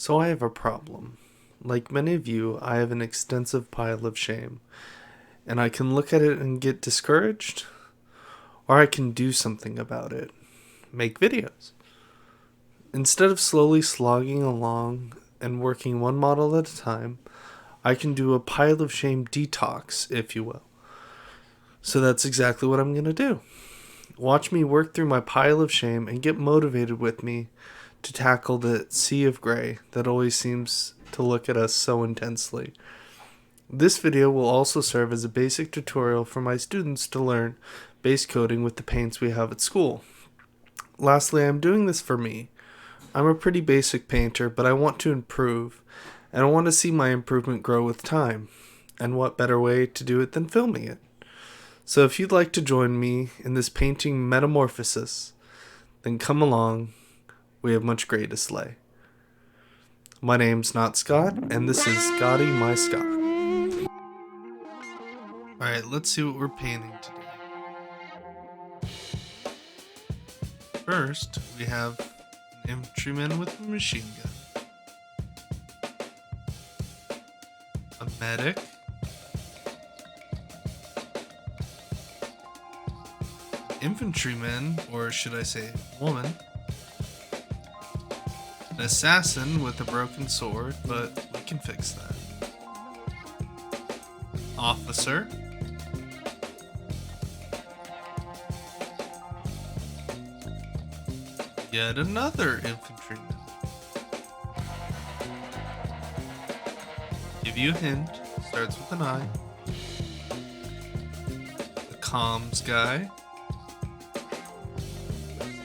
So I have a problem. Like many of you, I have an extensive pile of shame, and I can look at it and get discouraged, or I can do something about it. Make videos. Instead of slowly slogging along and working one model at a time, I can do a pile of shame detox, if you will. So that's exactly what I'm going to do. Watch me work through my pile of shame and get motivated with me to tackle the sea of gray that always seems to look at us so intensely. This video will also serve as a basic tutorial for my students to learn base coding with the paints we have at school. Lastly, I'm doing this for me. I'm a pretty basic painter, but I want to improve, and I want to see my improvement grow with time. And what better way to do it than filming it? So if you'd like to join me in this painting metamorphosis, then come along. We have much gray to slay. My name's not Scott, and this is Scotty My Scott. Alright, let's see what we're painting today. First, we have an infantryman with a machine gun, a medic, infantryman, or should I say woman, an assassin with a broken sword, but we can fix that, officer, yet another infantryman. Give you a hint, starts with an I. The comms guy.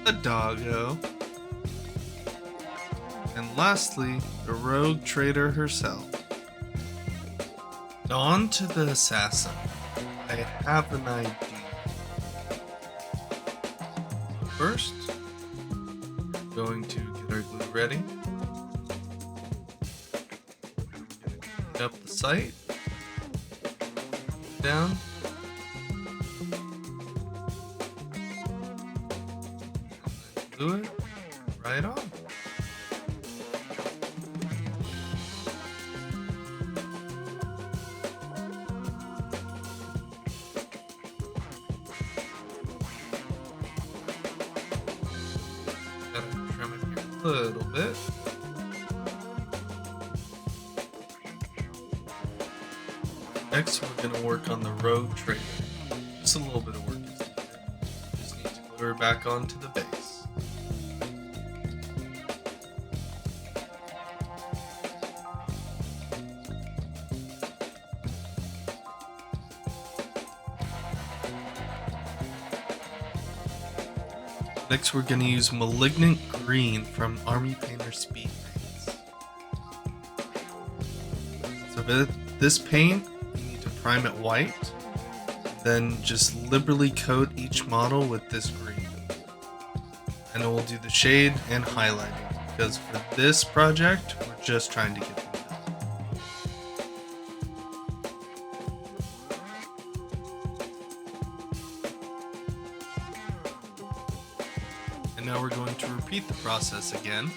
The doggo. And lastly, the rogue trader herself. On to the assassin. I have an idea. First, going to get our glue ready. Pick up the sight. Down. Glue it right on. Gotta trim it here a little bit. Next, we're going to work on the rogue trader. Just a little bit of work is needed. Just need to glue her back onto the base. Next, we're going to use Malignant Green from Army Painter Speed Paints. So with this paint, you need to prime it white, then just liberally coat each model with this green. And it will do the shade and highlighting, because for this project, we're just trying to get them done. And now we're going to repeat the process again,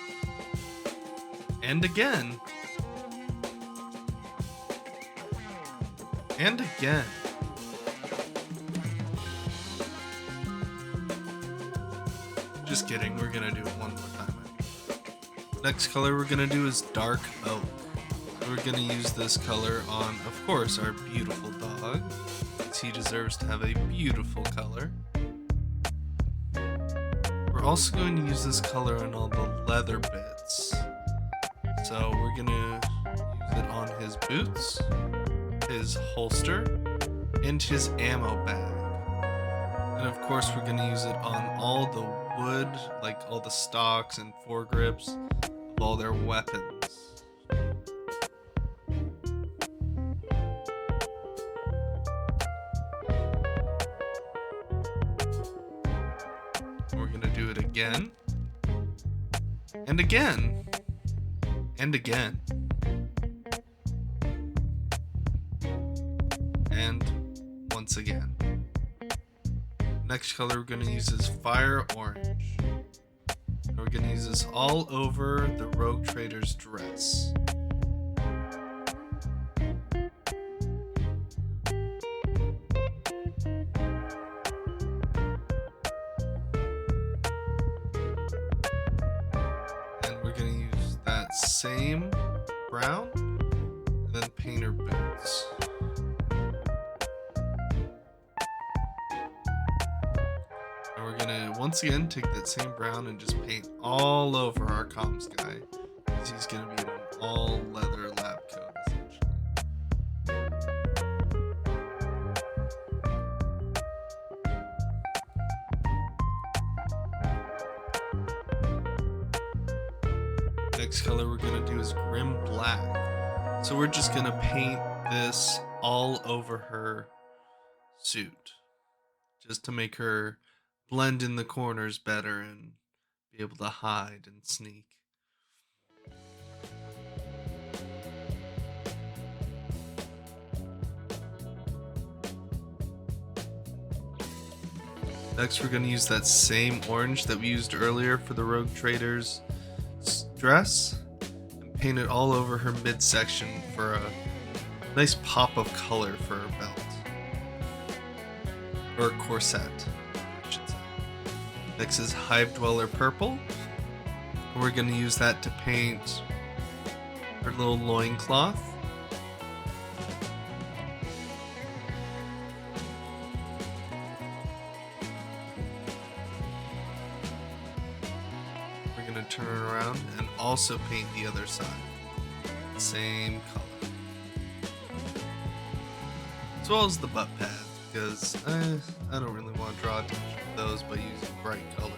and again, and again. Just kidding, we're gonna do it one more time. Next color we're gonna do is Dark Oak. We're gonna use this color on, of course, our beautiful dog, because he deserves to have a beautiful color. We're also going to use this color on all the leather bits. So we're gonna use it on his boots, his holster, and his ammo bag. And of course we're gonna use it on all the wood, like all the stocks and foregrips of all their weapons. We're gonna do it again, and again, and again, and once again. Next color we're going to use is Fire Orange. We're gonna use this all over the Rogue Trader's dress. And we're gonna use that same brown and then paint her boots. And we're gonna once again take that same brown and just paint all over our comms guy, because he's gonna be in an all leather lab coat essentially. Next color we're gonna do is Grim Black. So we're just gonna paint this all over her suit, just to make her blend in the corners better and be able to hide and sneak. Next we're going to use that same orange that we used earlier for the Rogue Trader's dress and paint it all over her midsection for a nice pop of color for her belt. Or corset, I should say. Next is Hive Dweller Purple. And we're going to use that to paint her little loincloth. We're going to turn it around and also paint the other side. Same color. As well as the butt pad, because I don't really want to draw attention to those by using bright colors.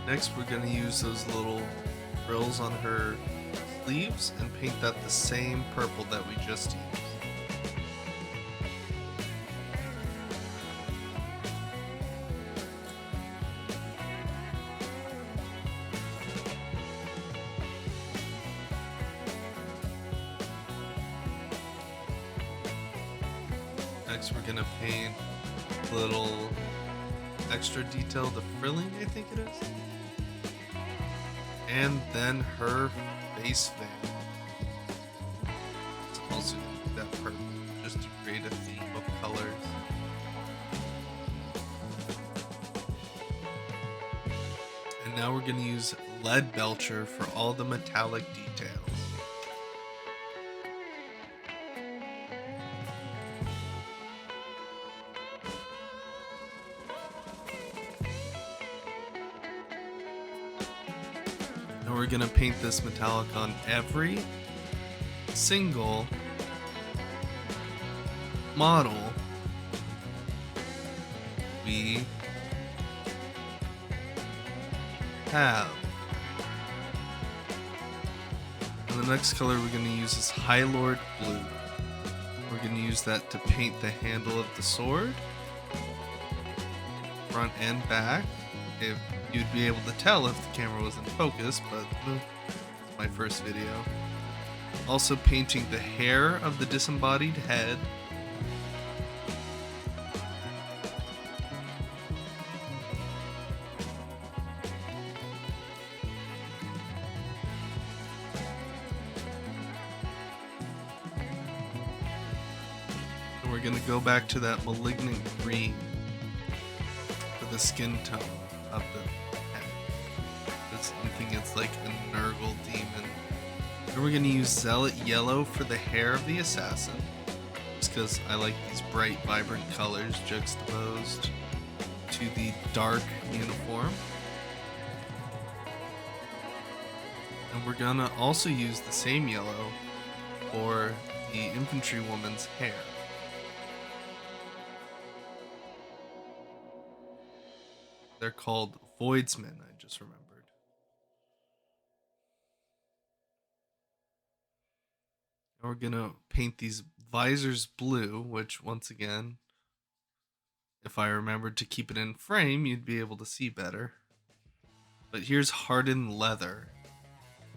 Next we're going to use those little frills on her sleeves and paint that the same purple that we just used. Next we're going to paint a little extra detail, the frilling I think it is. And then her face vein. It's also that purple, just to create a theme of colors. And now we're going to use Lead Belcher for all the metallic details. And we're going to paint this metallic on every single model we have. And the next color we're going to use is High Lord Blue. We're going to use that to paint the handle of the sword, front and back. If you'd be able to tell if the camera was in focus, but it's my first video. Also painting the hair of the disembodied head. And we're going to go back to that malignant green for the skin tone of the head. I think it's like a Nurgle demon. And we're going to use Zealot Yellow for the hair of the assassin, just because I like these bright, vibrant colors juxtaposed to the dark uniform. And we're going to also use the same yellow for the infantry woman's hair. They're called Voidsmen, I just remembered. And we're going to paint these visors blue, which once again, if I remembered to keep it in frame, you'd be able to see better. But here's hardened leather.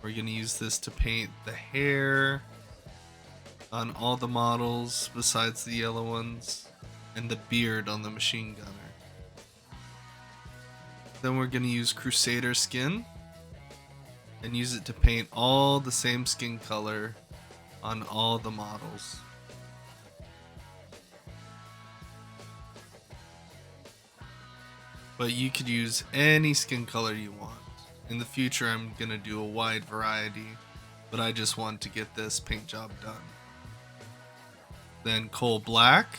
We're going to use this to paint the hair on all the models besides the yellow ones. and the beard on the machine gunner. Then we're going to use Crusader skin and use it to paint all the same skin color on all the models. But you could use any skin color you want. In the future I'm going to do a wide variety, but I just want to get this paint job done. Then coal black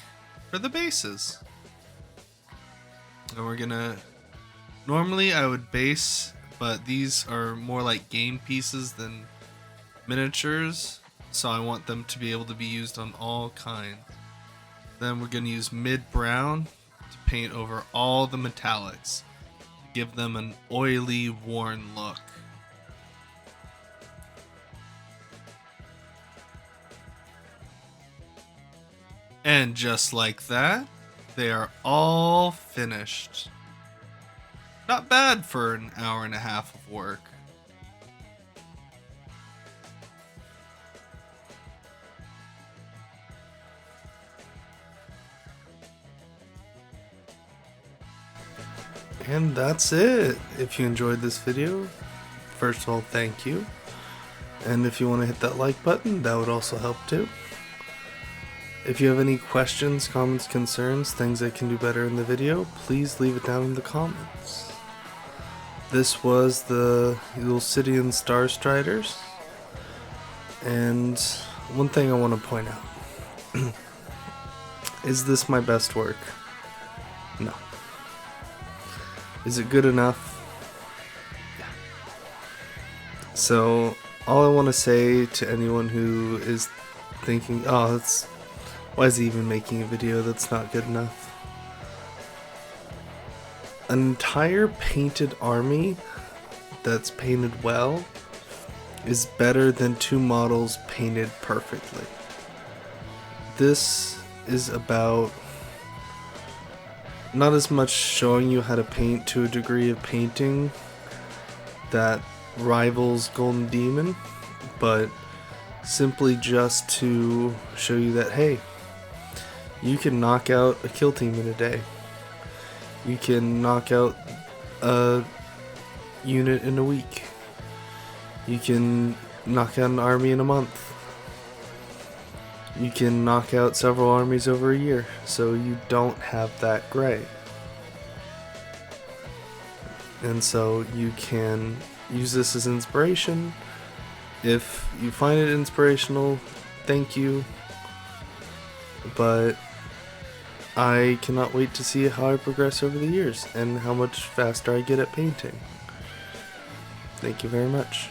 for the bases. And we're going to... Normally I would base, but these are more like game pieces than miniatures, so I want them to be able to be used on all kinds. Then we're going to use mid brown to paint over all the metallics, to give them an oily, worn look. And just like that, they are all finished. Not bad for an hour and a half of work. And that's it. If you enjoyed this video, first of all, thank you. And if you want to hit that like button, that would also help too. If you have any questions, comments, concerns, things I can do better in the video, please leave it down in the comments. This was the Elucidian Starstriders. And one thing I want to point out. Is this my best work? No. Is it good enough? Yeah. So, all I want to say to anyone who is thinking, oh, why is he even making a video that's not good enough? An entire painted army that's painted well is better than 2 models painted perfectly. This is about not as much showing you how to paint to a degree of painting that rivals Golden Demon, but simply just to show you that, hey, you can knock out a kill team in a day. You can knock out a unit in a week. You can knock out an army in a month. You can knock out several armies over a year, so you don't have that gray. And so you can use this as inspiration. If you find it inspirational, thank you. But I cannot wait to see how I progress over the years and how much faster I get at painting. Thank you very much.